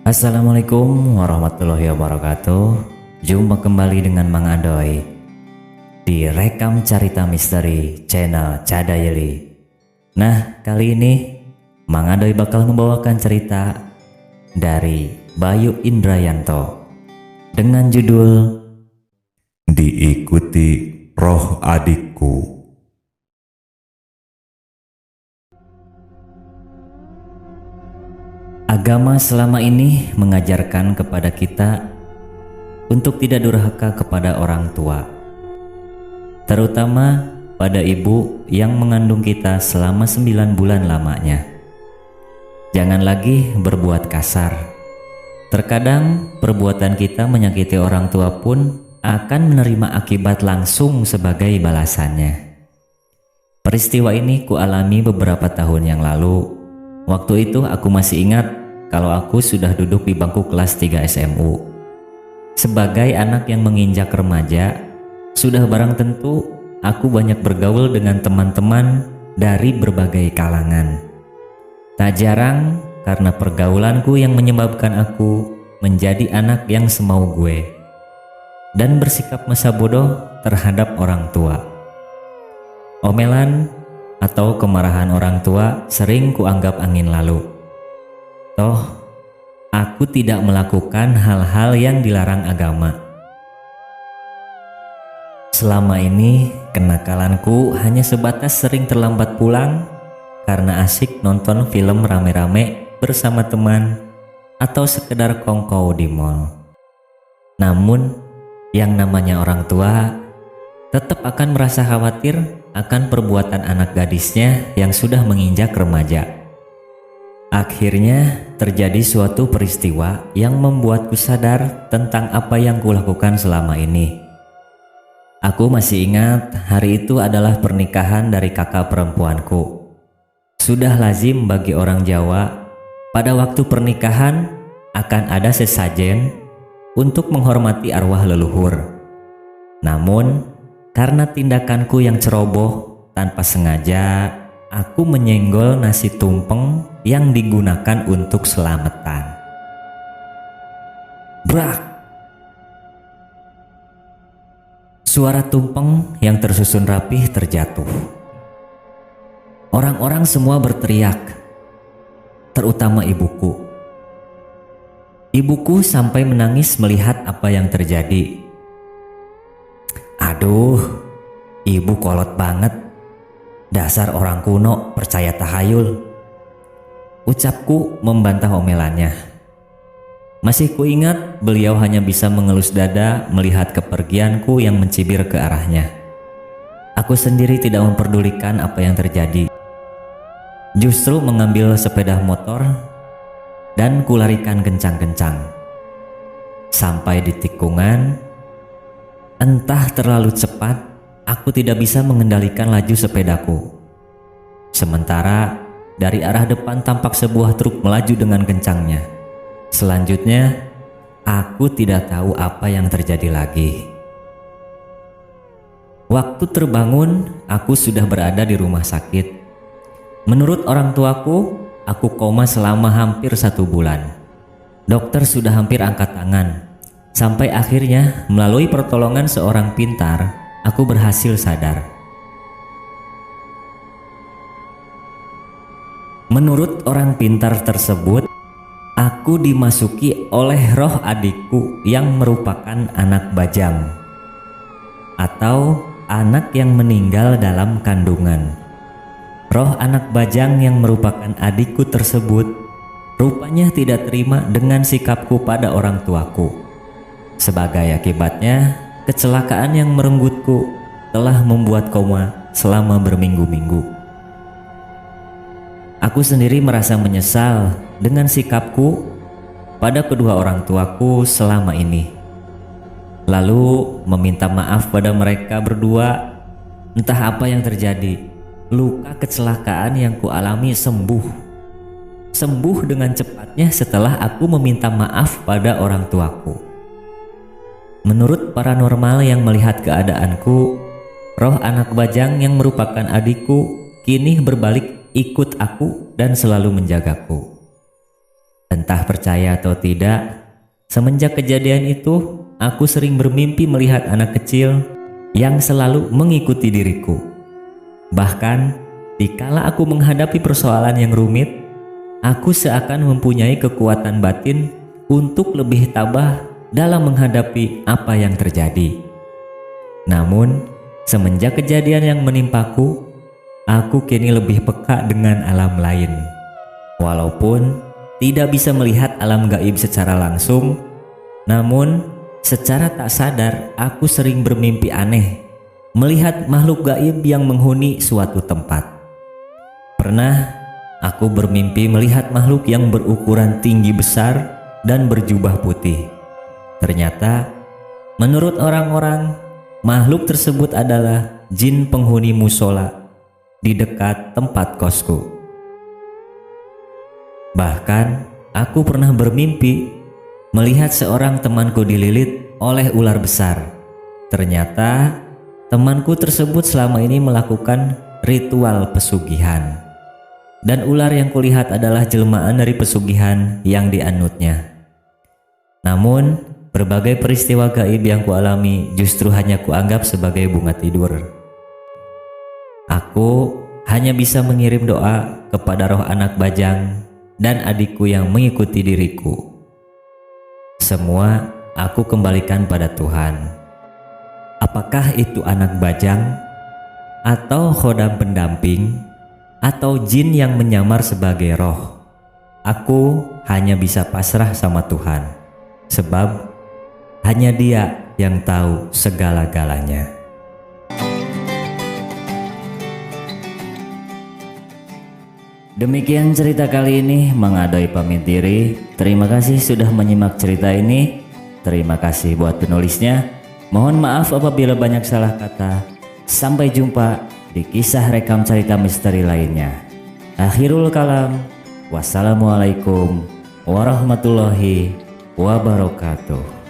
Assalamualaikum warahmatullahi wabarakatuh. Jumpa kembali dengan Mang Adoy di Rekam Carita Misteri channel Cadayeli. Nah, kali ini Mang Adoy bakal membawakan cerita dari Bayu Indrayanto dengan judul Diikuti Roh Adikku. Agama selama ini mengajarkan kepada kita untuk tidak durhaka kepada orang tua, terutama pada ibu yang mengandung kita selama 9 bulan lamanya. Jangan lagi berbuat kasar. Terkadang perbuatan kita menyakiti orang tua pun akan menerima akibat langsung sebagai balasannya. Peristiwa ini kualami beberapa tahun yang lalu. Waktu itu aku masih ingat kalau aku sudah duduk di bangku kelas 3 SMU. Sebagai anak yang menginjak remaja, sudah barang tentu aku banyak bergaul dengan teman-teman dari berbagai kalangan. Tak jarang karena pergaulanku yang menyebabkan aku menjadi anak yang semau gue dan bersikap masa bodoh terhadap orang tua. Omelan atau kemarahan orang tua sering kuanggap angin lalu. Toh, aku tidak melakukan hal-hal yang dilarang agama. Selama ini, kenakalanku hanya sebatas sering terlambat pulang karena asik nonton film rame-rame bersama teman atau sekedar kongkow di mall. Namun, yang namanya orang tua tetap akan merasa khawatir akan perbuatan anak gadisnya yang sudah menginjak remaja. Akhirnya terjadi suatu peristiwa yang membuatku sadar tentang apa yang kulakukan selama ini. Aku masih ingat hari itu adalah pernikahan dari kakak perempuanku. Sudah lazim bagi orang Jawa, pada waktu pernikahan akan ada sesajen untuk menghormati arwah leluhur. Namun, karena tindakanku yang ceroboh tanpa sengaja, aku menyenggol nasi tumpeng yang digunakan untuk selamatan. Brak! Suara tumpeng yang tersusun rapih terjatuh. Orang-orang semua berteriak, terutama ibuku. Ibuku sampai menangis melihat apa yang terjadi. Aduh, ibu kolot banget. Dasar orang kuno percaya tahayul. Ucapku membantah omelannya. Masih kuingat beliau hanya bisa mengelus dada melihat kepergianku yang mencibir ke arahnya. Aku sendiri tidak memperdulikan apa yang terjadi. Justru mengambil sepeda motor dan kularikan kencang-kencang. Sampai di tikungan, entah terlalu cepat, aku tidak bisa mengendalikan laju sepedaku. Sementara dari arah depan tampak sebuah truk melaju dengan kencangnya. Selanjutnya, aku tidak tahu apa yang terjadi lagi. Waktu terbangun, aku sudah berada di rumah sakit. Menurut orang tuaku, aku koma selama hampir 1 bulan. Dokter sudah hampir angkat tangan. Sampai akhirnya melalui pertolongan seorang pintar, aku berhasil sadar. Menurut orang pintar tersebut, aku dimasuki oleh roh adikku yang merupakan anak bajang atau anak yang meninggal dalam kandungan. Roh anak bajang yang merupakan adikku tersebut rupanya tidak terima dengan sikapku pada orang tuaku. Sebagai akibatnya, kecelakaan yang merenggutku telah membuat koma selama berminggu-minggu. Aku sendiri merasa menyesal dengan sikapku pada kedua orang tuaku selama ini. Lalu meminta maaf pada mereka berdua. Entah apa yang terjadi, luka kecelakaan yang kualami sembuh dengan cepatnya setelah aku meminta maaf pada orang tuaku. Menurut paranormal yang melihat keadaanku, roh anak bajang yang merupakan adikku kini berbalik ikut aku dan selalu menjagaku. Entah percaya atau tidak, semenjak kejadian itu, aku sering bermimpi melihat anak kecil yang selalu mengikuti diriku. Bahkan, dikala aku menghadapi persoalan yang rumit, aku seakan mempunyai kekuatan batin untuk lebih tabah dalam menghadapi apa yang terjadi. Namun, semenjak kejadian yang menimpaku, aku kini lebih peka dengan alam lain. Walaupun tidak bisa melihat alam gaib secara langsung, namun secara tak sadar aku sering bermimpi aneh, melihat makhluk gaib yang menghuni suatu tempat. Pernah aku bermimpi melihat makhluk yang berukuran tinggi besar dan berjubah putih. Ternyata, menurut orang-orang, makhluk tersebut adalah jin penghuni musola di dekat tempat kosku. Bahkan, aku pernah bermimpi melihat seorang temanku dililit oleh ular besar. Ternyata, temanku tersebut selama ini melakukan ritual pesugihan. Dan ular yang kulihat adalah jelmaan dari pesugihan yang dianutnya. Namun, berbagai peristiwa gaib yang kualami justru hanya kuanggap sebagai bunga tidur. Aku hanya bisa mengirim doa kepada roh anak bajang dan adikku yang mengikuti diriku. Semua aku kembalikan pada Tuhan. Apakah itu anak bajang, atau khodam pendamping, atau jin yang menyamar sebagai roh? Aku hanya bisa pasrah sama Tuhan, sebab hanya Dia yang tahu segala-galanya. Demikian cerita kali ini, Mang Adoy pamit diri. Terima kasih sudah menyimak cerita ini. Terima kasih buat penulisnya. Mohon maaf apabila banyak salah kata. Sampai jumpa di kisah rekam cerita misteri lainnya. Akhirul kalam. Wassalamualaikum warahmatullahi wabarakatuh.